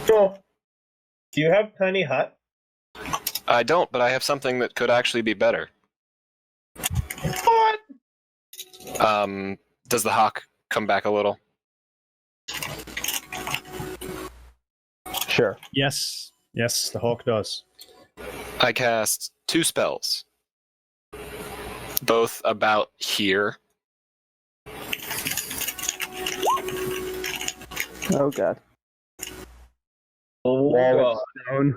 So, do you have tiny hut? I don't, but I have something that could actually be better. What? Does the hawk come back a little? Sure. Yes, the hawk does. I cast 2 spells, both about here. Oh god. Oh, Wall God. of stone.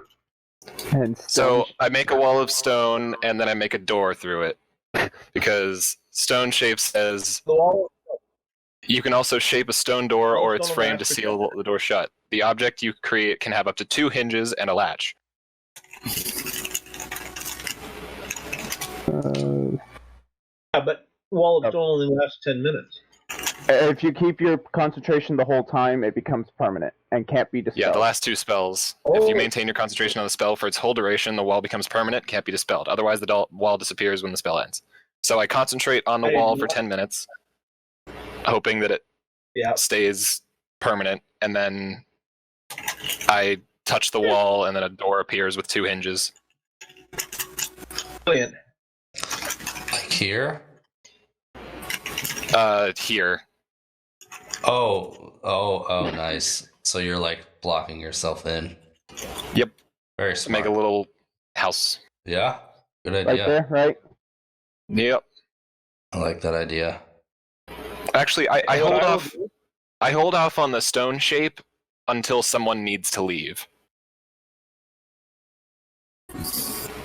And So stone. I make a wall of stone, and then I make a door through it, because stone shape says The wall. you can also shape a stone door or its Stone frame to latch seal protector. the door shut. The object you create can have up to 2 hinges and a latch. Yeah, but wall of stone only lasts 10 minutes. If you keep your concentration the whole time, it becomes permanent and can't be dispelled. Yeah, the last 2 spells. If you maintain your concentration on the spell for its whole duration, the wall becomes permanent, can't be dispelled. Otherwise, the wall disappears when the spell ends. So I concentrate on the wall for 10 minutes, hoping that it stays permanent, and then I touch the wall, and then a door appears with 2 hinges. Brilliant. Like here? Here. Oh, nice. So you're like blocking yourself in. Yep. Very smart. Make a little house. Yeah, good Right idea. there, right? Yep. I like that idea. Actually, I And what hold I will off. do- I hold off on the stone shape until someone needs to leave,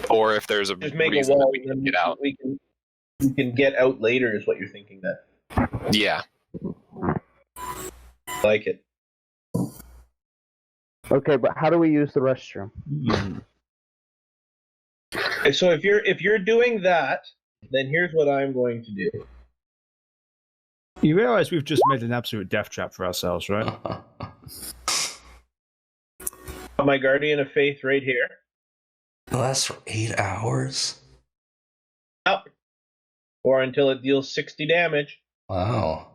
or if there's a Just make a reason that wall we and can then get out. we can get out later, is what you're thinking then. Yeah. I like it. Okay, but how do we use the restroom? Okay, so if you're doing that, then here's what I'm going to do. You realize we've just made an absolute death trap for ourselves, right? My guardian of faith right here. It lasts for 8 hours? Up. Or until it deals 60 damage. Wow.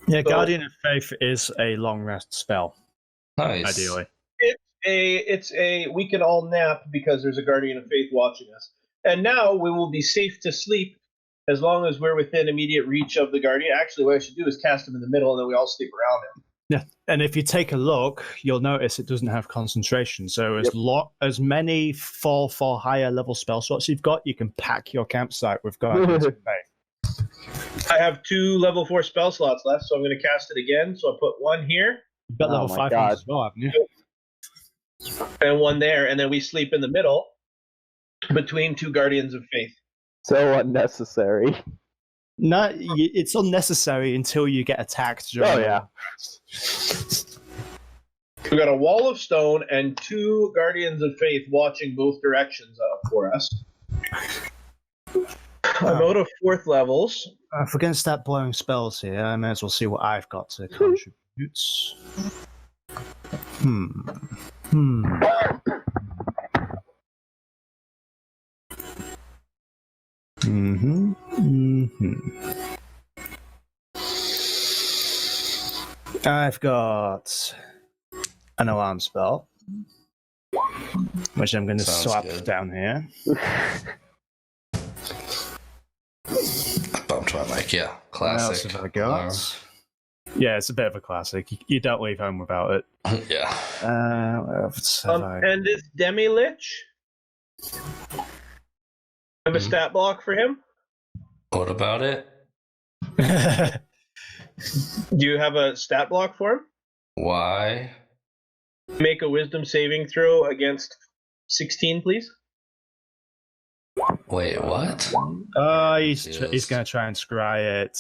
Yeah, So- Guardian of Faith is a long rest spell, Nice. ideally. It's a we can all nap because there's a guardian of faith watching us. And now we will be safe to sleep as long as we're within immediate reach of the guardian. Actually, what I should do is cast him in the middle, and then we all sleep around him. Yeah, and if you take a look, you'll notice it doesn't have concentration. So as many 4 higher level spell slots you've got, you can pack your campsite with Guardians of Faith. I have 2 level 4 spell slots left, so I'm going to cast it again. So I put 1 here You've got Oh level my 5 God. ones as well, haven't you? and 1 there, and then we sleep in the middle between 2 guardians of faith. So unnecessary. No, it's unnecessary until you get attacked. Oh yeah. We got a wall of stone and 2 guardians of faith watching both directions for us. I'm out of 4th levels. If we're going to start blowing spells here, I may as well see what I've got to contribute. I've got an alarm spell, which I'm going to Sounds swap good. down here. I bumped my mic, yeah. What else Classic. have I got? Yeah, it's a bit of a classic. You don't leave home without it. Yeah. What else have I... And this Demi Lich. I have a stat block for him. What about it? Do you have a stat block for him? Why? Make a wisdom saving throw against 16, please. Wait, what? He's going to try and scry it.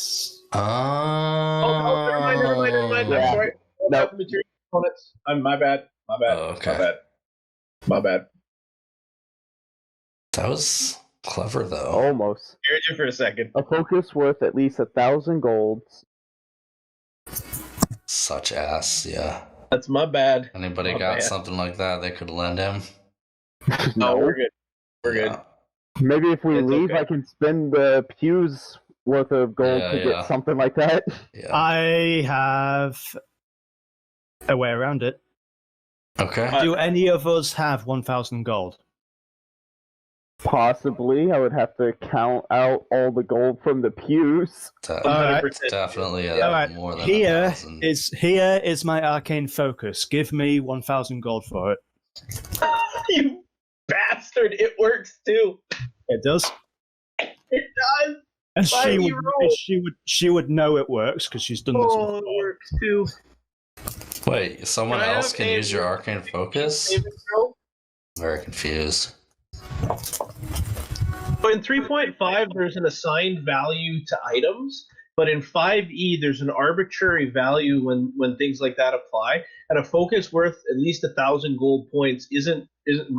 Oh, never mind. Yeah. I'm sorry. No. Material components. My bad. Oh, okay. My bad. That was clever, though. Almost. Heard you for a second. A focus worth at least 1,000 golds. Such ass, yeah. That's my bad. Anybody My got bad. something like that they could lend him? No, we're good. We're good. Yeah. Maybe if we It's leave, okay. I can spend the pews worth of gold Yeah, to yeah. get something like that. Yeah. I have a way around it. Okay. Do any of us have 1,000 gold? Possibly, I would have to count out all the gold from the pews. Alright. Definitely Alright, more than here 1,000. is my arcane focus. Give me 1,000 gold for it. You bastard! It works too. It does. It does. And Why you roll? she would know it works because she's done this Oh, it before. works too. Wait, someone Can I else have can a- use your arcane focus? Saving throw? Very confused. But in 3.5, there's an assigned value to items, but in 5e, there's an arbitrary value when things like that apply. And a focus worth at least 1,000 gold points isn't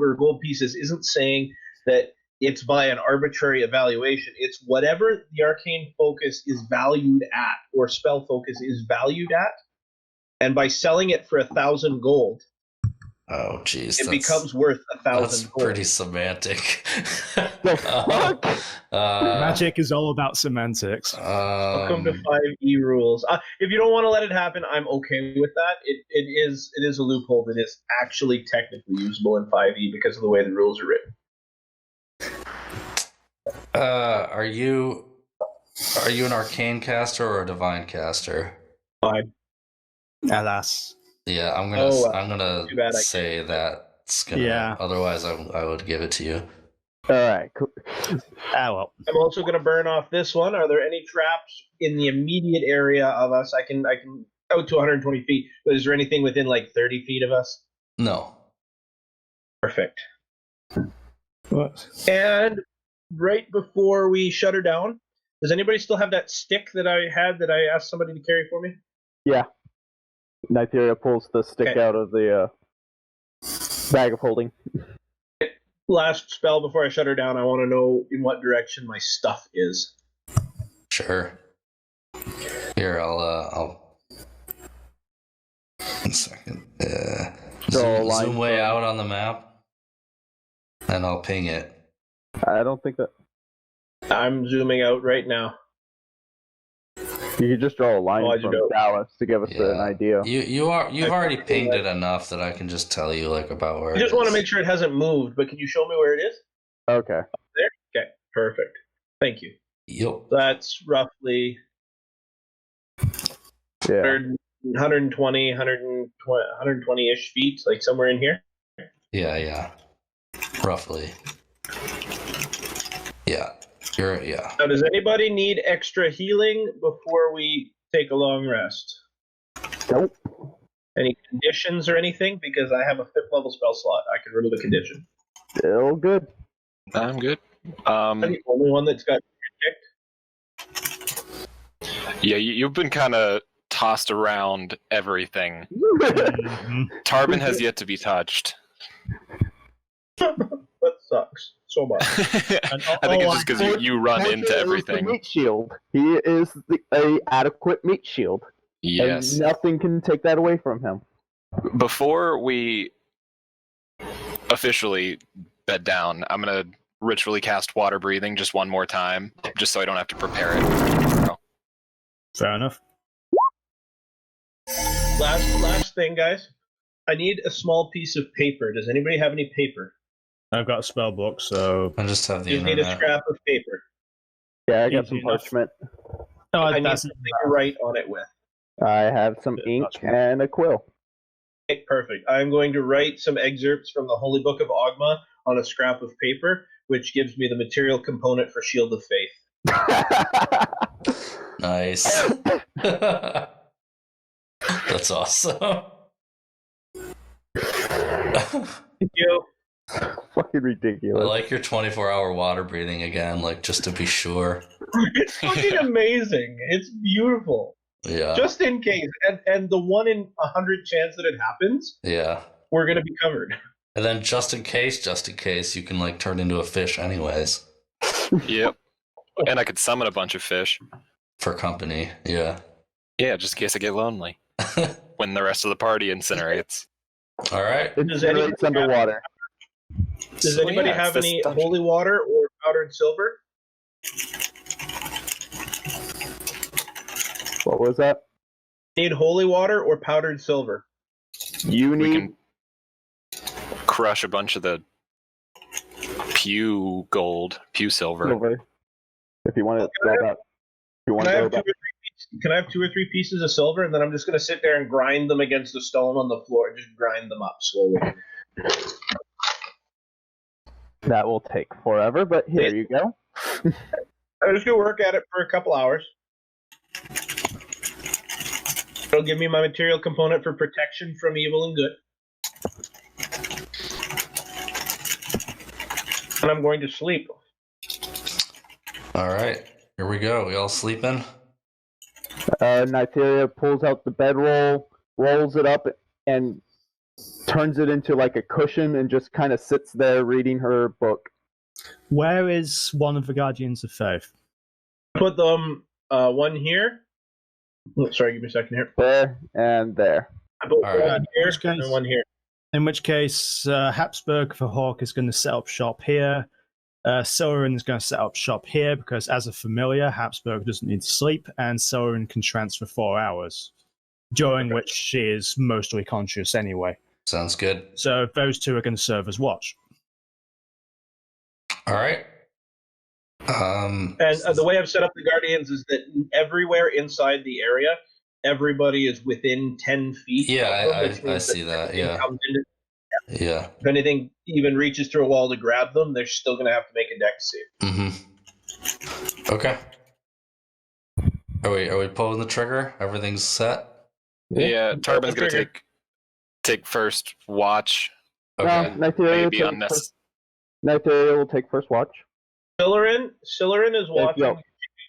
or gold pieces isn't saying that it's by an arbitrary evaluation. It's whatever the arcane focus is valued at, or spell focus is valued at, and by selling it for 1,000 gold, Oh, jeez. it becomes worth 1,000 That's gold. pretty semantic. The fuck? Magic is all about semantics. Welcome to 5e rules. If you don't want to let it happen, I'm okay with that. It is a loophole that is actually technically usable in 5e because of the way the rules are written. Are you an arcane caster or a divine caster? Fine. Alas. Yeah, I'm gonna too bad I say that's gonna. Yeah. Otherwise, I would give it to you. Alright, cool. Well. I'm also going to burn off this one. Are there any traps in the immediate area of us? I can out to 120 feet, but is there anything within like 30 feet of us? No. Perfect. What? And right before we shut her down, does anybody still have that stick that I had that I asked somebody to carry for me? Yeah. Nytheria pulls the stick Okay. out of the bag of holding. Last spell before I shut her down, I want to know in what direction my stuff is. Sure. Here, I'll. 1 second. Draw a line Zoom way from- out on the map, and I'll ping it. I don't think that... I'm zooming out right now. You could just draw a line Why'd you from do it? Dallas to give us an idea. You've already pinged it enough that I can just tell you like about where. I just want to make sure it hasn't moved, but can you show me where it is? Okay. There? Okay, perfect. Thank you. Yep. That's roughly Yeah. 120-ish feet, like somewhere in here. Yeah. Roughly. Yeah. Yeah. Now, does anybody need extra healing before we take a long rest? Nope. Any conditions or anything? Because I have a 5th level spell slot. I can remove a condition. Still good. I'm good. I'm the only one that's got kicked. Yeah, you've been kind of tossed around everything. Mhm. Tarbin has yet to be touched. That sucks so much. I think it's just because you run into Fortune is the everything. meat shield. He is a adequate meat shield. Yes. And nothing can take that away from him. Before we officially bed down, I'm going to ritually cast water breathing just one more time, just so I don't have to prepare it. Fair enough. Last thing, guys. I need a small piece of paper. Does anybody have any paper? I've got a spell book, so. I just have the You need a internet. scrap of paper. Yeah, I got Easy some enough. parchment. Oh, I need that's something to write on it with. I have some Yeah, ink parchment. and a quill. Okay, perfect. I'm going to write some excerpts from the Holy Book of Ogma on a scrap of paper, which gives me the material component for Shield of Faith. Nice. That's awesome. Thank you. Fucking I ridiculous. like your 24-hour water breathing again, like just to be sure. It's fucking amazing. It's beautiful. Yeah. Just in case. And the 1 in 100 chance that it happens, Yeah. we're going to be covered. And then just in case, you can like turn into a fish anyways. Yep. And I could summon a bunch of fish. For company. Yeah. Yeah, just in case I get lonely. When the rest of the party incinerates. All right. It Does anybody generates underwater. Does So, anybody yeah, it's have this any dungeon. holy water or powdered silver? What was that? Need holy water or powdered silver? You We need. can crush a bunch of the pew silver. Silver. If you want to go that. If you want Can I to go have that. can I have 2 or 3 pieces of silver, and then I'm just going to sit there and grind them against the stone on the floor, and just grind them up slowly. That will take forever, but here you go. I'm just going to work at it for a couple hours. It'll give me my material component for protection from evil and good. And I'm going to sleep. All right, here we go. We all sleeping? Nytheria pulls out the bedroll, rolls it up, and turns it into like a cushion and just kind of sits there reading her book. Where is one of the Guardians of Faith? Put them one here. Oh, sorry, give me a second here. There and there. I put All right. one here Which and case- one here. In which case, Habsburg the Hawk is going to set up shop here. Soren is going to set up shop here because, as a familiar, Habsburg doesn't need to sleep, and Soren can transfer 4 hours, during which she is mostly conscious anyway. Sounds good. So those two are going to serve as watch. All right. And the way I've set up the Guardians is that everywhere inside the area, everybody is within 10 feet. Yeah, of them, which I means see if that. anything Yeah, comes into- yeah. If anything even reaches through a wall to grab them, they're still going to have to make a dex save. Mm-hmm. Okay. Are we pulling the trigger? Everything's set. Yeah, Tarbin's gonna Trigger. take first watch. Okay. Nytheria will take first watch. Silurin is watching Yep.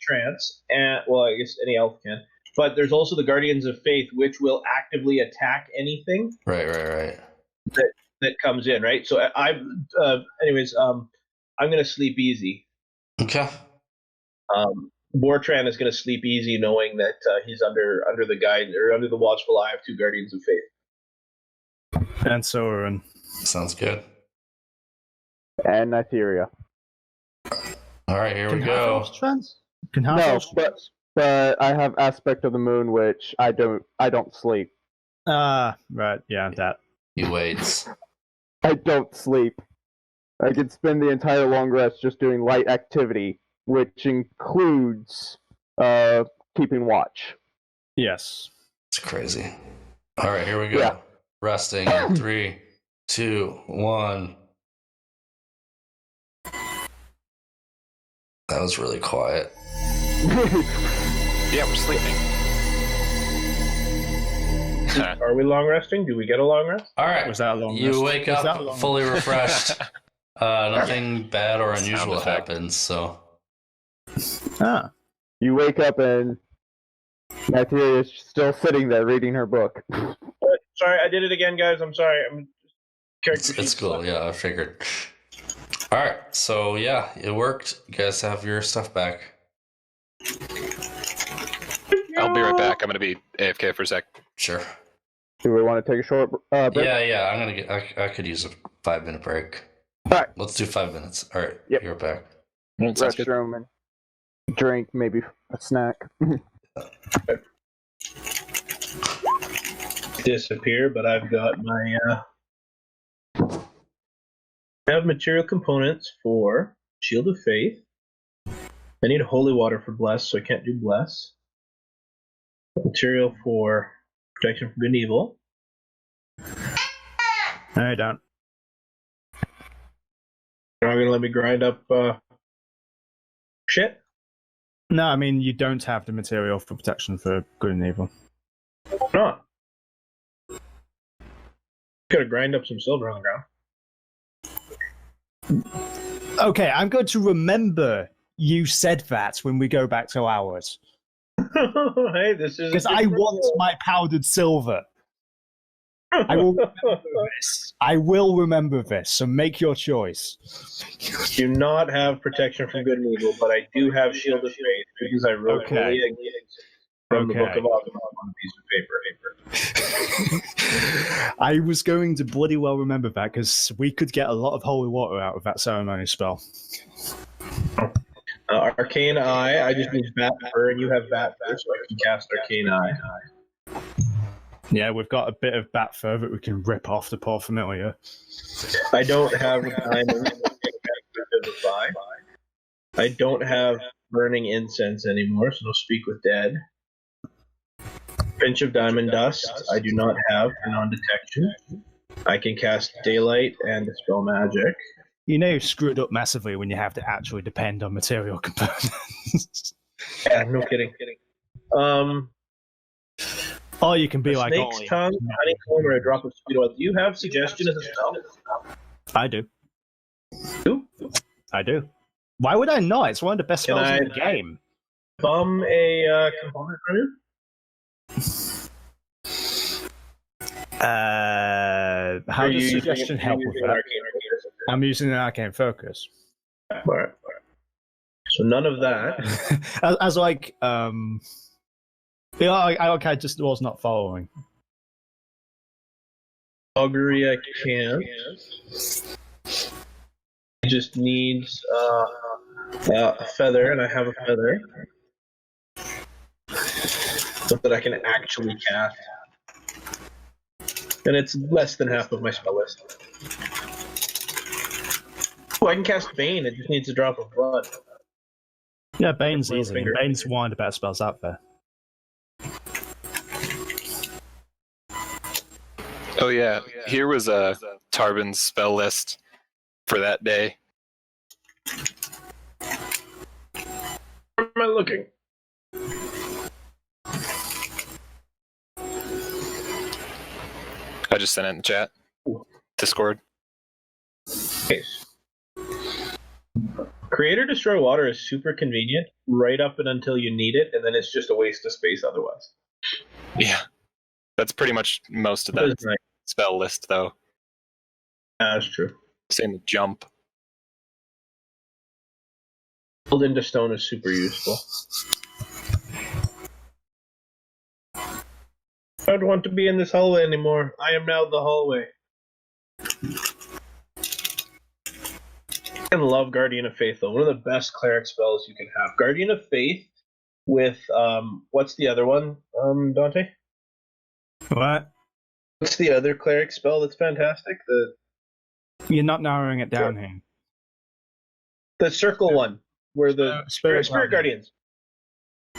trance, and well, I guess any elf can. But there's also the Guardians of Faith, which will actively attack anything Right. that comes in. Right. So I'm going to sleep easy. Okay. Bortran is going to sleep easy, knowing that he's under the guide or under the watchful eye of 2 Guardians of Faith. And Soren. Sounds good. And Nytheria. All right, here we Can go. half-elves trans? Can No, half-elves trans? but I have aspect of the moon, which I don't sleep. Right, yeah, that. He waits. I don't sleep. I can spend the entire long rest just doing light activity, which includes keeping watch. Yes. It's crazy. All right, here we go. Yeah. Resting in 3, 2, 1. That was really quiet. Yeah, we're sleeping. Are we long resting? Do we get a long rest? All right. Was that a long You rest? wake Was that a up long fully refreshed. Nothing bad or Sound unusual effect. happens, so Ah. You wake up and Nytheria is still sitting there reading her book. Sorry, I did it again, guys. I'm sorry. it's cool. Yeah, I figured. All right, so yeah, it worked. You guys have your stuff back. I'll be right back. I'm gonna be AFK for a sec. Sure. Do we want to take a short break? Yeah. I'm gonna get. I could use a 5-minute break. All right. Let's do 5 minutes. All right. Yep. You're back. Sounds good. Restroom and drink, maybe a snack. Disappear, but I've got my I have material components for Shield of Faith. I need holy water for bless, so I can't do bless. Material for protection from good and evil. No, you don't. You're not gonna let me grind up shit? No, I mean, you don't have the material for protection for good and evil. No. Gotta grind up some silver on the ground. Okay, I'm going to remember you said that when we go back to ours. Hey, this is Because I want my powdered silver. I will remember this. I will remember this, so make your choice. do not have protection from good and evil, but I do have Shield of Faith because I wrote Okay. holy eggs from the Okay. Book of Autumn on a piece of paper. I was going to bloody well remember that because we could get a lot of holy water out of that ceremony spell. Arcane Eye, I just need Bat Fur, and you have Bat Fur, so I can cast Arcane Eye. Yeah, we've got a bit of bat fur that we can rip off the poor familiar. I don't have a diamond to buy. I don't have burning incense anymore, so no speak with dead. Pinch of diamond dust. I do not have for non-detection. I can cast daylight and dispel magic. You know, you've screwed up massively when you have to actually depend on material components. Yeah, no kidding. Or you can be like snake's Ollie. tongue, honeycomb, or a drop of sweet oil. Do you have suggestion as a spell? I do. You? I do. Why would I not? It's one of the best spells in the game. Bum a component from you? How does suggestion help with that? I'm using an arcane focus. Alright. So none of that. as like, I just was not following. Augury I can't. It just needs a feather, and I have a feather. So that I can actually cast. And it's less than half of my spell list. Oh, I can cast Bane, it just needs a drop of blood. Yeah, Bane's easy. Bane's one of the best spells out there. Oh yeah, here was Tarbin's spell list for that day. Where am I looking? I just sent it in the chat. Discord. Okay. Create or destroy water is super convenient, right up and until you need it, and then it's just a waste of space otherwise. Yeah. That's pretty much most of that spell list, though. That's true. Same with jump. Build into stone is super useful. I don't want to be in this hallway anymore. I am now the hallway. I love Guardian of Faith, though. One of the best cleric spells you can have. Guardian of Faith with, what's the other one, Dante? What? What's the other cleric spell that's fantastic? You're not narrowing it down here. The circle one, where the Spirit Guardians.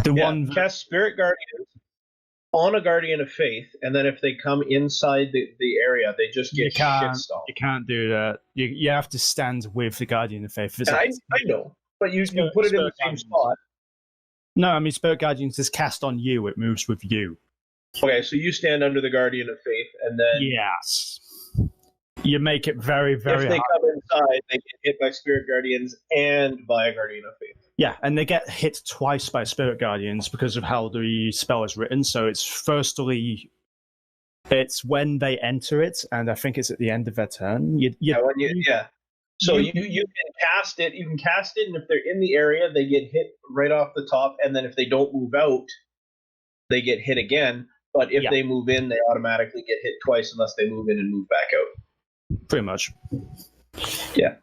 One cast Spirit Guardians on a Guardian of Faith, and then if they come inside the area, they just get shit-stomped. You can't do that. You have to stand with the Guardian of Faith. I know, but you put it in the same spot. No, I mean, Spirit Guardians is cast on you. It moves with you. Okay, so you stand under the Guardian of Faith, and then... Yes. You make it very, very If they hard. come inside, they get hit by Spirit Guardians and by a Guardian of Faith. Yeah, and they get hit twice by Spirit Guardians because of how the spell is written. So it's firstly, it's when they enter it, and I think it's at the end of their turn. So you can cast it. You can cast it, and if they're in the area, they get hit right off the top. And then if they don't move out, they get hit again. But if they move in, they automatically get hit twice unless they move in and move back out. Pretty much. Yeah.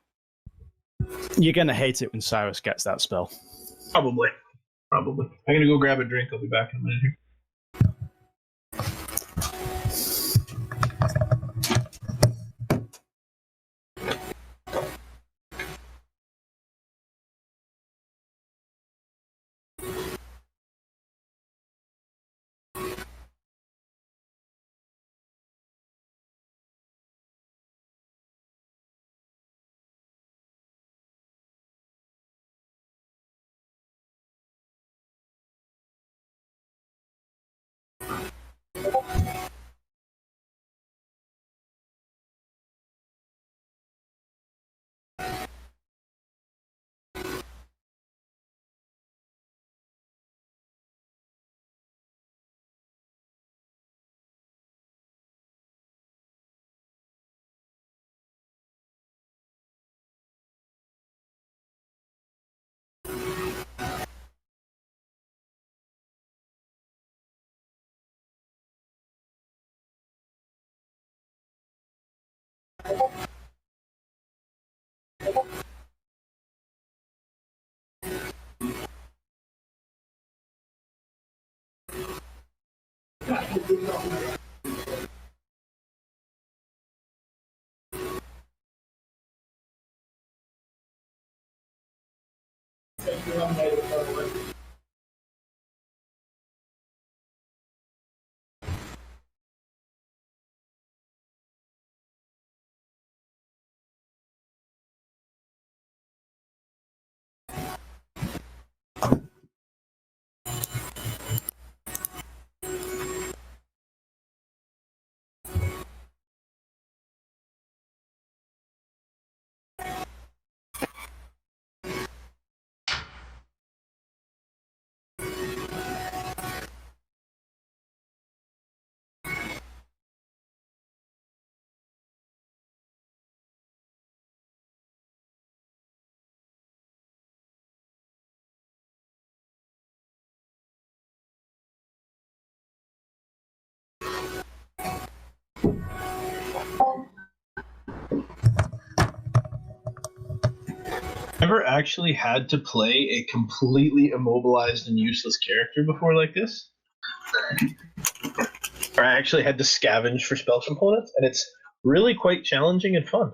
You're going to hate it when Cyrus gets that spell. Probably. I'm going to go grab a drink. I'll be back in a minute here. Ever actually had to play a completely immobilized and useless character before like this? Or I actually had to scavenge for spell components, and it's really quite challenging and fun.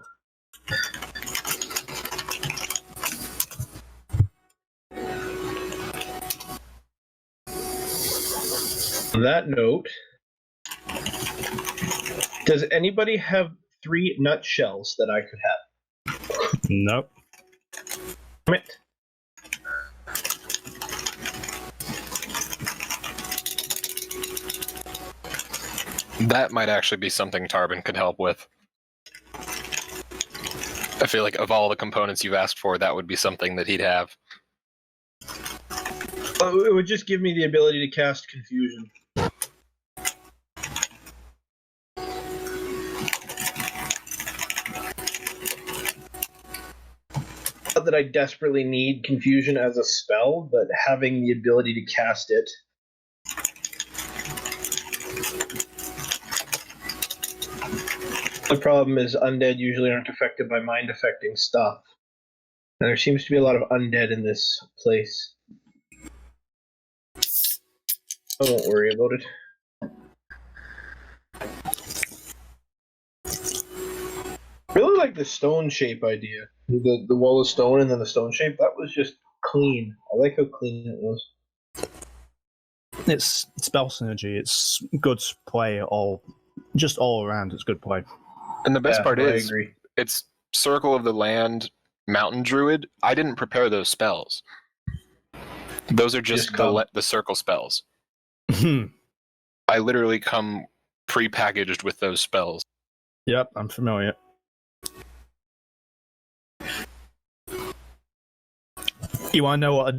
On that note, does anybody have 3 nutshells that I could have? Nope. Damn it. That might actually be something Tarbin could help with. I feel like of all the components you've asked for, that would be something that he'd have. It would just give me the ability to cast Confusion. Not that I desperately need Confusion as a spell, but having the ability to cast it. The problem is undead usually aren't affected by mind-affecting stuff. And there seems to be a lot of undead in this place. I won't worry about it. I really like the stone shape idea. The wall of stone and then the stone shape. That was just clean. I like how clean it was. It's spell synergy. It's good play all around. It's good play. And the best part is, agree. It's Circle of the Land, Mountain Druid. I didn't prepare those spells. Those are just the circle spells. I literally come pre-packaged with those spells. Yep, I'm familiar. You want to know what?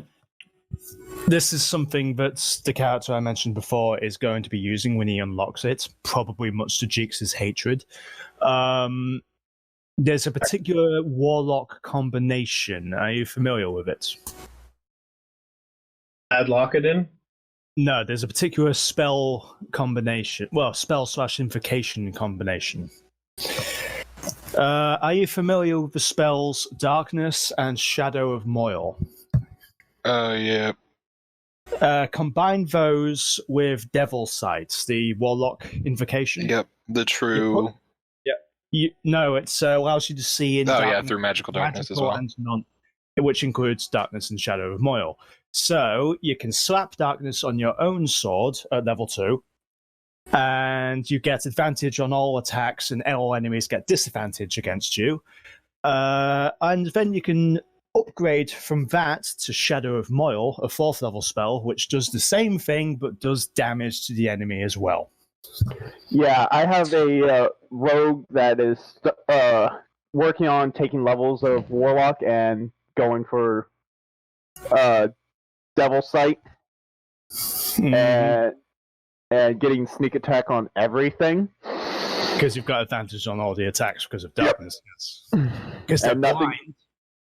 This is something that the character I mentioned before is going to be using when he unlocks it, probably much to Jeeks' hatred. There's a particular warlock combination. Are you familiar with it? Add lock it in? No, there's a particular spell combination. Well, spell/invocation combination. Are you familiar with the spells Darkness and Shadow of Moil? Yeah. Combine those with Devil Sight, the warlock invocation. Yep, the true... No, it allows you to see in darkness, through magical darkness as well. And which includes Darkness and Shadow of Moil. So you can slap Darkness on your own sword at level 2, and you get advantage on all attacks, and all enemies get disadvantage against you. And then you can upgrade from that to Shadow of Moil, a 4th level spell, which does the same thing, but does damage to the enemy as well. Yeah, I have a rogue that is working on taking levels of Warlock and going for Devil Sight and getting sneak attack on everything. Because you've got advantage on all the attacks because of darkness. Because they're blind.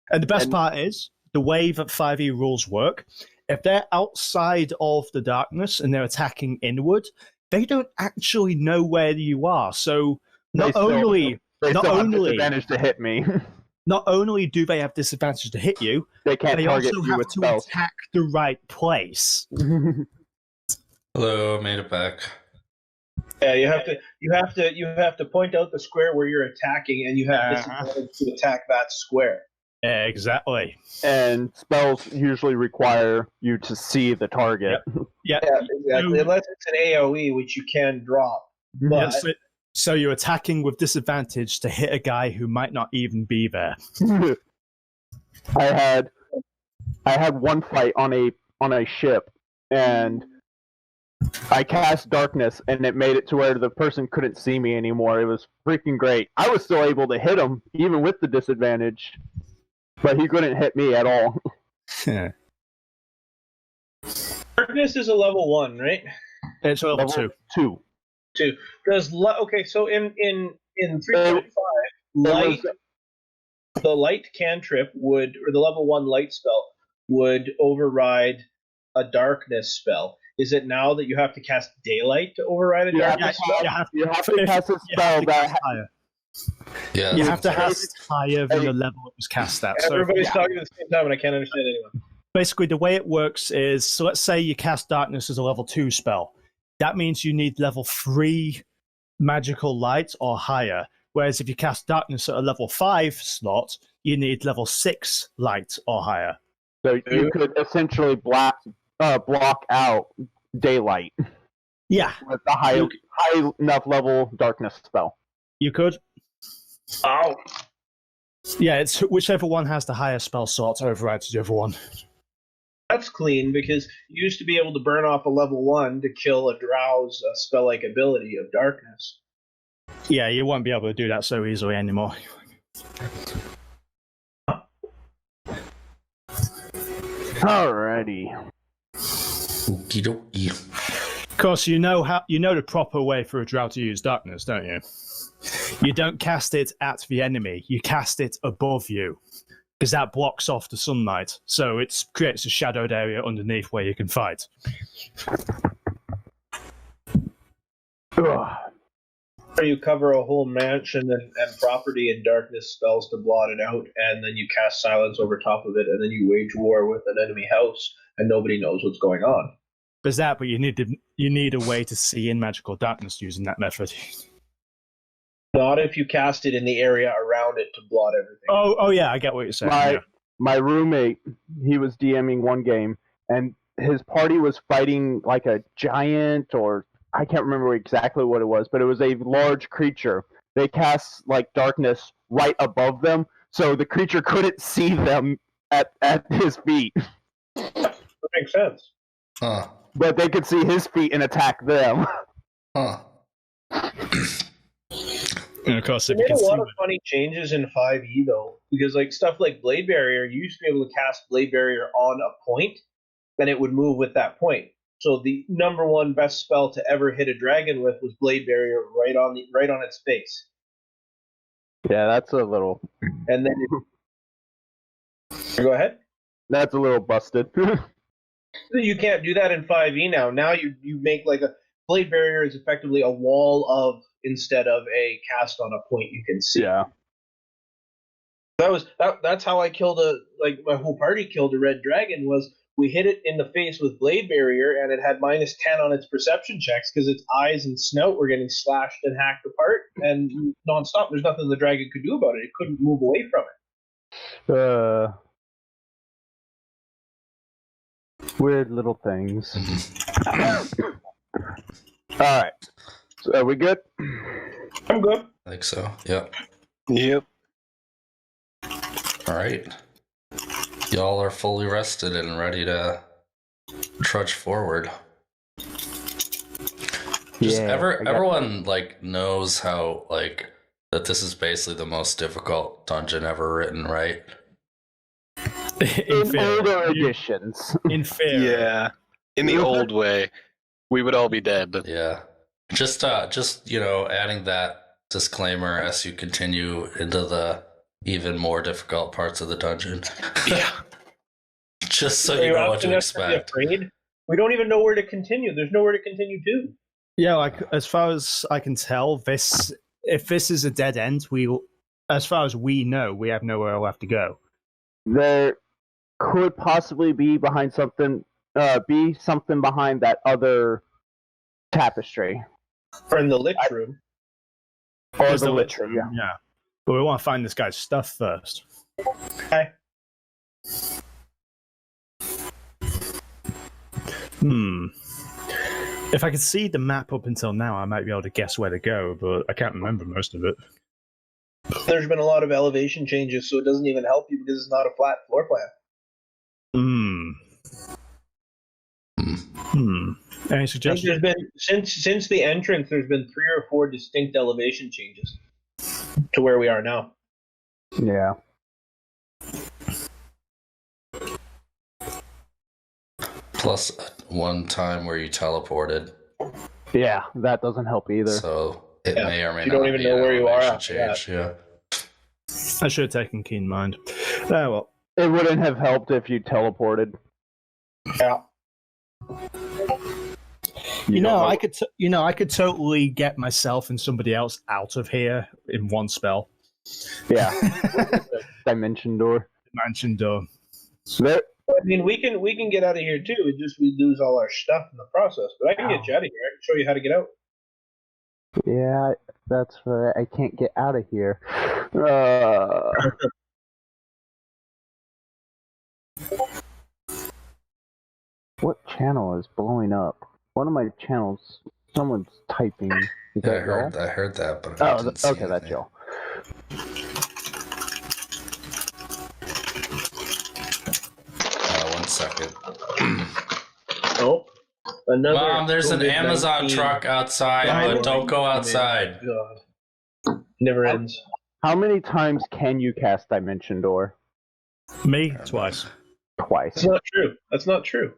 And the best part is, the way that 5e rules work, if they're outside of the darkness and they're attacking inward, they don't actually know where you are. So not only have disadvantage to hit me. Not only do they have disadvantage to hit you, they can't target also you have with to spells. attack the right place. Hello, made it back. Yeah, you have to point out the square where you're attacking, and you have disadvantage to attack that square. Exactly. And spells usually require you to see the target. Yeah, exactly. Unless it's an AoE, which you can drop. But so you're attacking with disadvantage to hit a guy who might not even be there. I had one fight on a ship, and I cast darkness, and it made it to where the person couldn't see me anymore. It was freaking great. I was still able to hit him, even with the disadvantage, but he couldn't hit me at all. Darkness is a level 1, right? It's a level 2. 2. Does okay? So in 3.5, light, the light cantrip would, or the level 1 light spell would override a darkness spell. Is it now that you have to cast daylight to override a darkness spell? You have to cast a spell that higher. Yeah, you have to cast higher than the level it was cast at. Everybody's talking at the same time, and I can't understand anyone. Basically, the way it works is, so let's say you cast darkness as a level 2 spell. That means you need level 3 magical light or higher. Whereas if you cast darkness at a level 5 slot, you need level 6 light or higher. So you could essentially block out daylight. Yeah. With the high enough level darkness spell. You could. Oh. Yeah, it's whichever one has the higher spell slot overrides the other one. That's clean, because you used to be able to burn off a level 1 to kill a drow's spell-like ability of darkness. Yeah, you won't be able to do that so easily anymore. Alrighty. Okie dokie. Of course, you know the proper way for a drow to use darkness, don't you? You don't cast it at the enemy, you cast it above you. Because that blocks off the sunlight, so it creates a shadowed area underneath where you can fight. Or you cover a whole mansion and property in darkness spells to blot it out, and then you cast silence over top of it, and then you wage war with an enemy house, and nobody knows what's going on. There's that, but you need a way to see in magical darkness using that method. Not if you cast it in the area around it to blot everything. Oh yeah, I get what you're saying. My roommate, he was DMing one game, and his party was fighting like a giant, or I can't remember exactly what it was, but it was a large creature. They cast like darkness right above them, so the creature couldn't see them at his feet. That makes sense. Huh. But they could see his feet and attack them. Huh. And of course, they made a lot of funny changes in 5e though, because like stuff like Blade Barrier, you used to be able to cast Blade Barrier on a point, and it would move with that point. So the number 1 best spell to ever hit a dragon with was Blade Barrier right on its face. Yeah, that's a little. And then go ahead. That's a little busted. You can't do that in 5e now. Now you make like a Blade Barrier is effectively a wall of, instead of a cast on a point you can see. Yeah. That's how I killed my whole party killed a red dragon, was we hit it in the face with Blade Barrier, and it had -10 on its perception checks because its eyes and snout were getting slashed and hacked apart and nonstop. There's nothing the dragon could do about it. It couldn't move away from it. Weird little things. Alright. So are we good? I'm good. I think so. Yep. Yep. All right. Y'all are fully rested and ready to trudge forward. Everyone like knows how like that this is basically the most difficult dungeon ever written, right? In older editions. In theory. Yeah. In the old way, we would all be dead. Yeah. Just adding that disclaimer as you continue into the even more difficult parts of the dungeon. Yeah. Just so you know what to expect. We don't even know where to continue. There's nowhere to continue to. Yeah, like as far as I can tell, if this is a dead end, as far as we know, we have nowhere left to go. There could possibly be something behind that other tapestry. Or in the lich room. Or the lich room, yeah. But we want to find this guy's stuff first. Hi. If I could see the map up until now, I might be able to guess where to go, but I can't remember most of it. There's been a lot of elevation changes, so it doesn't even help you because it's not a flat floor plan. Any I think suggestions? there's been since the entrance, there's been 3 or 4 distinct elevation changes to where we are now. Yeah. Plus one time where you teleported, Yeah, that doesn't help either. so it Yeah, may or may you not don't even be know an where you are elevation after change. Yeah. I should have taken keen mind. Oh well. It wouldn't have helped if you teleported. Yeah. I could totally get myself and somebody else out of here in one spell. Yeah. Dimension door. Mansion door. There, I mean, we can get out of here too. It's just we lose all our stuff in the process. But I can get you out of here. I can show you how to get out. yeah, that's right. I can't get out of here. What channel is blowing up? One of my channels, someone's typing. Is Yeah, that y'all? I heard that, but I didn't see okay, that's anything. y'all. One second. Oh, another. Mom, there's an COVID-19 Amazon truck outside, but don't go outside. God. Never ends. How many times can you cast Dimension Door? Me twice. Twice. That's not true. That's not true.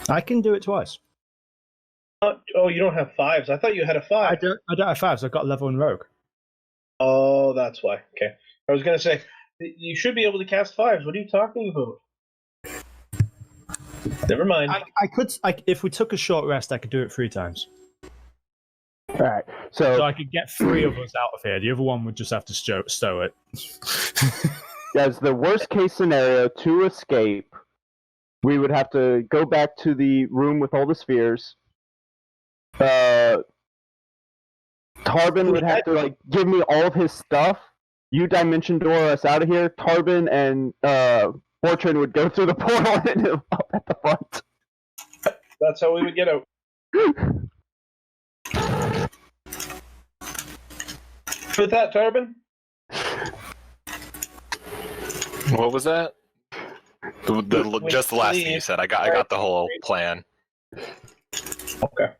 I can do it twice. Oh, you don't have 5s. I thought you had a 5. I don't have 5s. I've got level in rogue. Oh, that's why. Okay. I was gonna say you should be able to cast 5s. What are you talking about? Never mind. I could. If we took a short rest, I could do it 3 times. All right. So I could get 3 of us out of here. The other one would just have to stow it. As the worst case scenario, to escape, we would have to go back to the room with all the spheres. Tarbin would have to give me all of his stuff. You Dimension Door us out of here. Tarbin and Fortune would go through the portal and up at the front. That's how we would get out. With that, Tarbin? What was that? Just the last thing you said. I got the whole plan. Okay.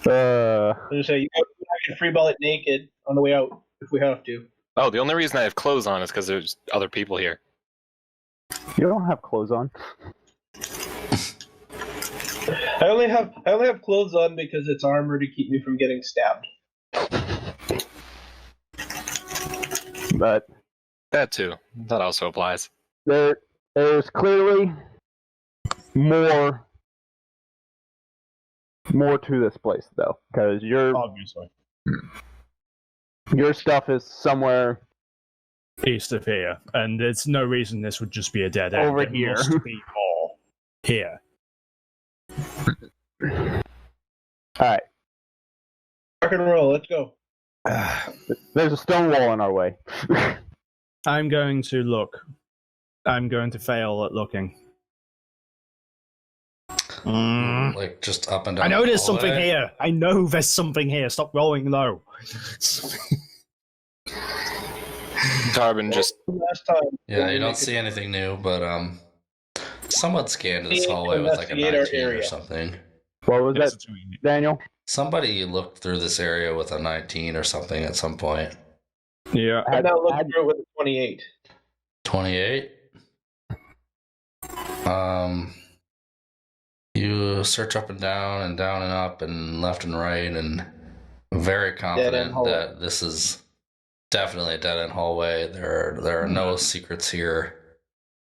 I was gonna say I can freeball it naked on the way out if we have to. Oh, the only reason I have clothes on is because there's other people here. You don't have clothes on. I only have clothes on because it's armor to keep me from getting stabbed. But That too. That also applies. there's clearly more to this place though, because Obviously. your stuff is somewhere East of here. And there's no reason this would just be a dead end. Over There here. must be more here. Alright. Rock and roll, let's go. There's a stone wall in our way. I'm going to look. I'm going to fail at looking. Like just up and down. I know the there's something hallway. here. I know there's something here. Stop rolling low. Tarbin just Last time. Yeah, you don't see anything new, but someone scanned this Need to hallway with like a investigate our 19 or area. something. What was that, Daniel? Somebody looked through this area with a 19 or something at some point. Yeah. I'm now looking through it with a 28. 28. You search up and down and up and left and right, and very confident hallway. that this is definitely a dead end hallway. There are no secrets here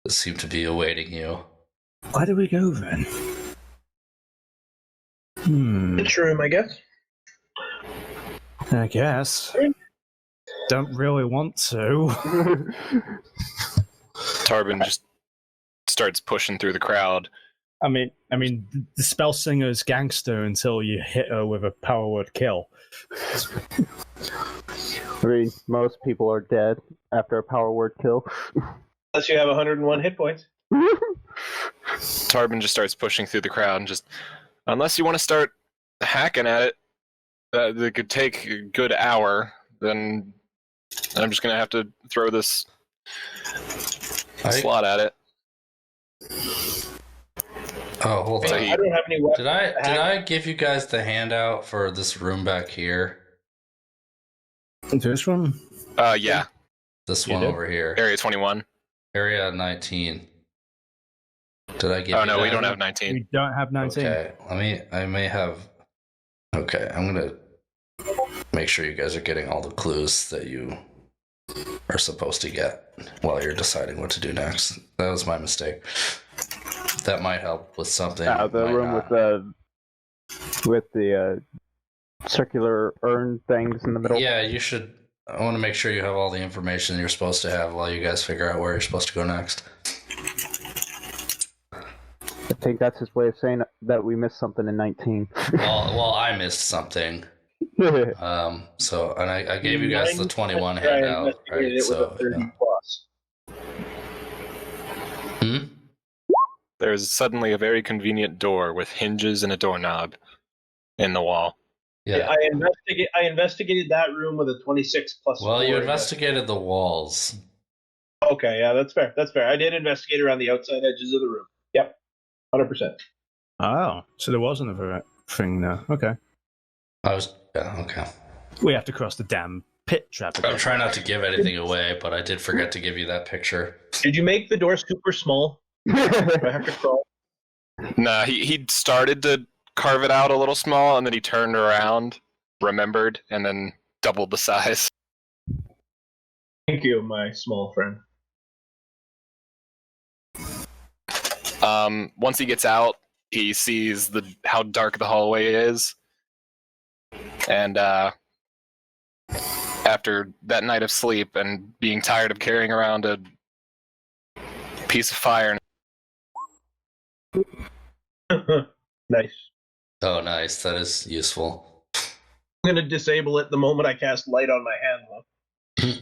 that seem to be awaiting you. Where do we go then? It's room, I guess. I guess. Don't really want to. Tarbin just starts pushing through the crowd. I mean, the spell singer's gangster until you hit her with a power word kill. I mean, most people are dead after a power word kill. Unless you have 101 hit points. Tarbin just starts pushing through the crowd and just, unless you want to start hacking at it, that could take a good hour, then I'm just going to have to throw this slot at it. Oh, hold on. I don't have any weapons. Did I give you guys the handout for this room back here? This one? Yeah. This one over here. Area 21. Area 19. Did I give you Oh, no, that? we don't have 19. We don't have 19. Okay, I may have... Okay, I'm gonna make sure you guys are getting all the clues that you are supposed to get while you're deciding what to do next. That was my mistake. That might help with something. The room with the circular urn things in the middle. Yeah, you should. I want to make sure you have all the information you're supposed to have while you guys figure out where you're supposed to go next. I think that's his way of saying that we missed something in 19. well, I missed something. So, and I gave you guys the 21 handout. Right? So, yeah. There's suddenly a very convenient door with hinges and a doorknob in the wall. Yeah. I investigated that room with a 26 plus. Well, you investigated the walls. Okay, yeah, that's fair. That's fair. I did investigate around the outside edges of the room. Yep, 100%. Oh, so there was another thing there. Okay. Okay. We have to cross the damn pit trap again. I'm trying not to give anything away, but I did forget to give you that picture. Did you make the door super small? Do I have to crawl? Nah, he started to carve it out a little small, and then he turned around, remembered, and then doubled the size. Thank you, my small friend. Once he gets out, he sees how dark the hallway is, and after that night of sleep and being tired of carrying around a piece of fire. Nice. Oh, nice. That is useful. I'm going to disable it the moment I cast light on my hand,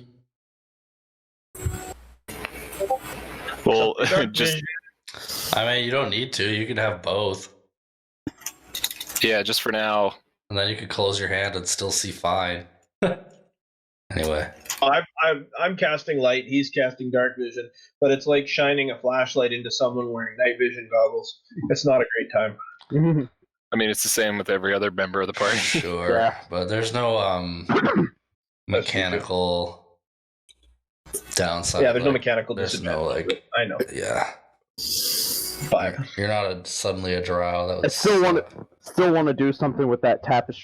though. Well, just... I mean, you don't need to. You can have both. Yeah, just for now. And then you can close your hand and still see fine. Anyway. I'm casting light. He's casting dark vision. But it's like shining a flashlight into someone wearing night vision goggles. It's not a great time. I mean, it's the same with every other member of the party. Sure. Yeah. But there's no mechanical downside. Yeah, there's no mechanical disadvantage. No, I know. Yeah. 5. You're not suddenly a drow. I still want to do something with that tapestry.